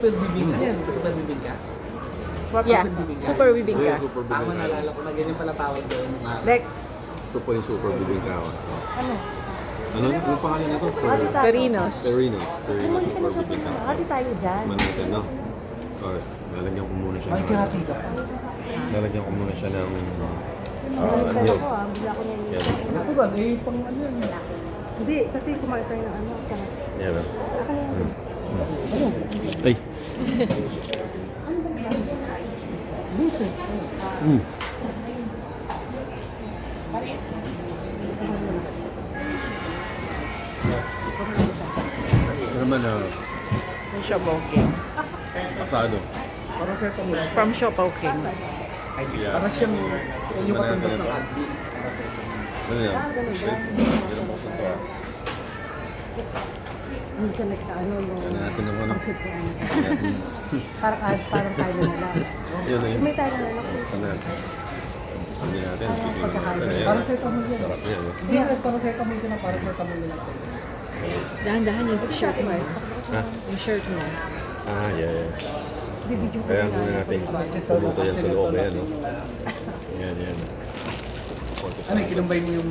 Super bibingka. Ano yan? Super bibingka? Yeah, bibingka. super bibingka. Super Tama, bibingka. naalala ko na ganyan pala tawag doon. Like, Ito po yung super bibingka. ano? Ano? Anong pangalan nito? Perinos. Perinos. Perinos super Sa bibingka. hati tayo dyan. Manutin, no? Alright. Lalagyan ko muna siya Ay, ng... kahati ka. Lalagyan ko muna siya ng... Pero ako bigla ko nang... Yan. Natural, eh, pang ano yan. Hindi, kasi kumain tayo ng ano. Sa... Yan. Ako na yun. Ay! Buso. Mm. Ano naman Siopaw King. asado. Para sa ito mula. From Siopaw King. Yeah. Para siyang yung katumbas ng addi. Ano yan? Minsan nagkaano yung... Ano natin naman? Pagsit ko ano. Parang tayo na lang. Yun na yun. May tayo na lang. Sana natin. Sabi natin. Para sa ito mula. Sarap yan. Hindi, para sa ito mula na para sa ito mula lang. Dahan-dahan yung shirt mo eh. Ha? Yung shirt mo. Ah, yeah. Bibidyo ko Kaya na muna natin puluto yan sa loob. Ayan, no? Yan. Ano, kinumbay mo yung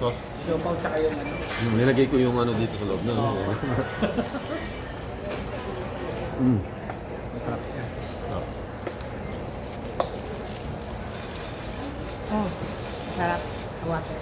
Sauce. siopaw tsaka yung ano. Nilagay ko yung ano dito sa loob na. Masarap siya. Sarap. Oh, sarap. Water.